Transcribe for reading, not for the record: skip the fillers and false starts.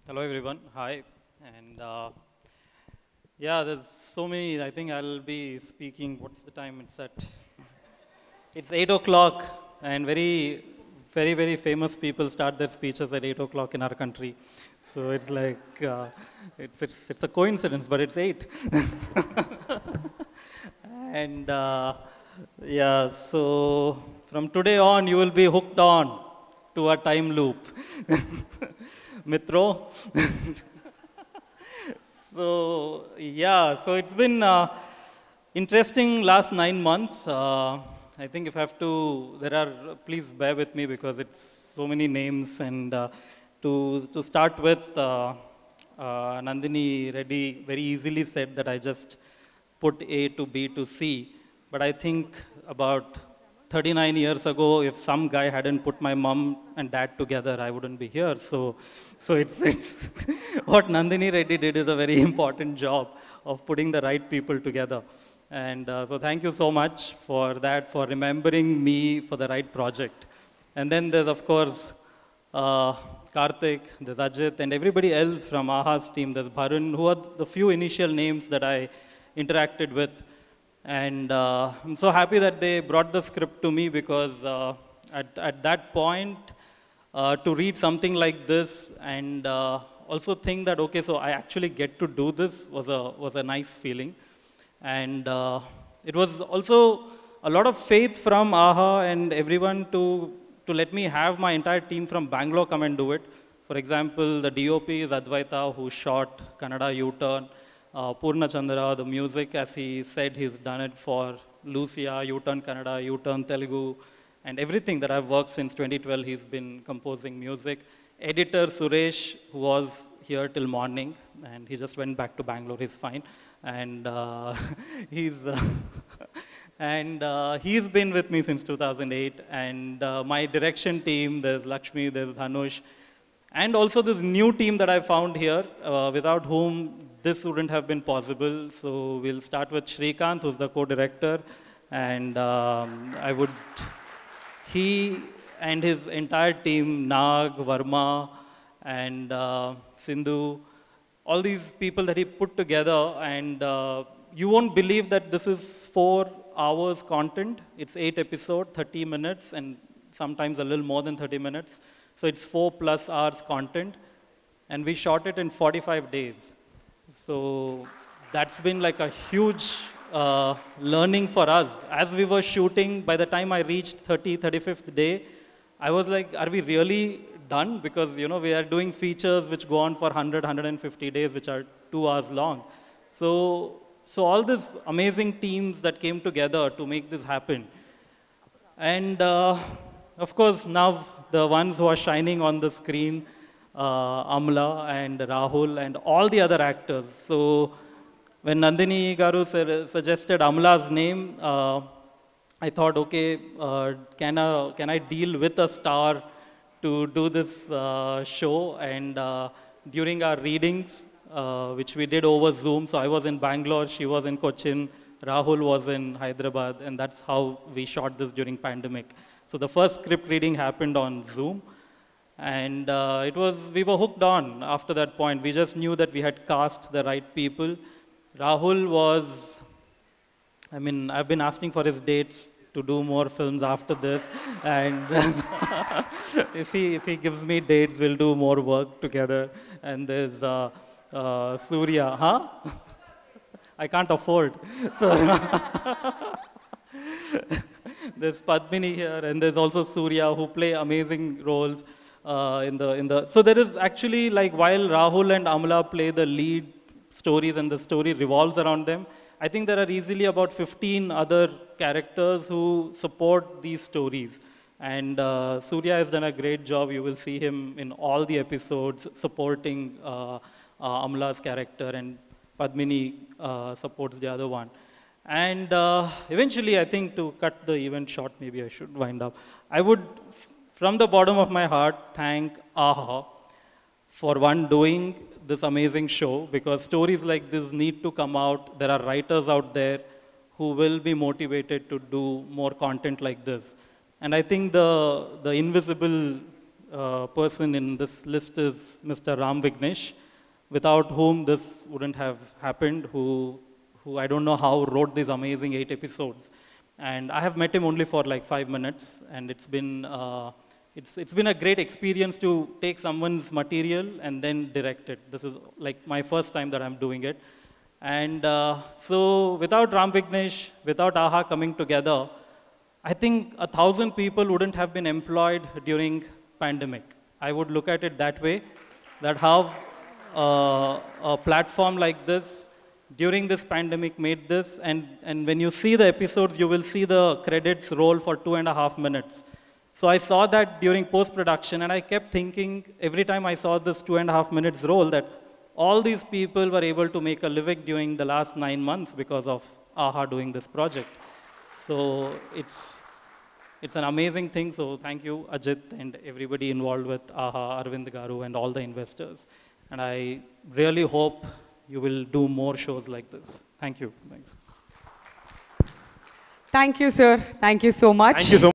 Hello everyone, hi. And yeah, there's so many, I think I'll be speaking, what's the time it's at? It's 8 o'clock and very famous people start their speeches at 8 o'clock in our country. So it's like, it's a coincidence, but it's 8. And yeah, so from today on, you will be hooked on to a time loop. Mitro. So yeah, so it's been interesting last 9 months. I think if I have to, please bear with me because it's so many names. And to start with, Nandini Reddy very easily said that I just put A to B to C. But I think about 39 years ago, if some guy hadn't put my mom and dad together, I wouldn't be here. So it's what Nandini Reddy did is a very important job of putting the right people together. And so thank you so much for that, for remembering me for the right project. And then there's, of course, Karthik, there's Ajit, and everybody else from AHA's team. There's Bharun, who are the few initial names that I interacted with. And I'm so happy that they brought the script to me because at that point, to read something like this and also think that, okay, so I actually get to do this was a nice feeling. And it was also a lot of faith from AHA and everyone to let me have my entire team from Bangalore come and do it. For example, the DOP is Advaita, who shot Kannada U-Turn. Purna Chandra, the music, as he said, he's done it for Lucia, U-Turn Kannada, U-Turn Telugu, and everything that I've worked since 2012, he's been composing music. Editor Suresh, who was here till morning, and he just went back to Bangalore, he's fine. And he's, and he's been with me since 2008. And my direction team, there's Lakshmi, there's Dhanush, and also this new team that I found here, without whom this wouldn't have been possible. So we'll start with Shrikant, who's the co-director. And he and his entire team, Nag, Varma, and Sindhu, all these people that he put together. And you won't believe that this is 4 hours content. It's 8 episodes, 30 minutes, and sometimes a little more than 30 minutes. So it's 4+ hours content, and we shot it in 45 days. So that's been like a huge learning for us. As we were shooting, by the time I reached 35th day, I was like, are we really done? Because we are doing features which go on for 150 days, which are 2 hours long. So all these amazing teams that came together to make this happen. And of course, now the ones who are shining on the screen, Amla and Rahul and all the other actors. So when Nandini Garu suggested Amla's name, I thought, okay, can I deal with a star to do this show? And during our readings, which we did over Zoom, so I was in Bangalore, she was in Cochin, Rahul was in Hyderabad, and that's how we shot this during pandemic. So the first script reading happened on Zoom, and we were hooked on after that point. We just knew that we had cast the right people. Rahul was, I've been asking for his dates to do more films after this, and if he gives me dates, we'll do more work together. And there's Surya, huh? I can't afford. So there's Padmini here, and there's also Surya, who play amazing roles in the. So there is actually, like, while Rahul and Amla play the lead stories and the story revolves around them, I think there are easily about 15 other characters who support these stories. And Surya has done a great job. You will see him in all the episodes supporting Amla's character, and Padmini supports the other one. And eventually, I think to cut the event short, maybe I should wind up. I would, from the bottom of my heart, thank AHA for doing this amazing show, because stories like this need to come out. There are writers out there who will be motivated to do more content like this. And I think the invisible person in this list is Mr. Ram Vignesh, without whom this wouldn't have happened, who I don't know how wrote these amazing 8 episodes. And I have met him only for like 5 minutes, and it's been a great experience to take someone's material and then direct it. This is like my first time that I'm doing it. And so without Ram Vignesh, without AHA coming together, I think 1,000 people wouldn't have been employed during pandemic. I would look at it that way, that how a platform like this during this pandemic made this, and when you see the episodes, you will see the credits roll for 2.5 minutes. So I saw that during post-production, and I kept thinking every time I saw this 2.5 minutes roll that all these people were able to make a living during the last 9 months because of AHA doing this project. So it's an amazing thing. So thank you, Ajit, and everybody involved with AHA, Arvind Garu, and all the investors. And I really hope you will do more shows like this. Thank you. Thanks. Thank you, sir. Thank you so much. Thank you so much.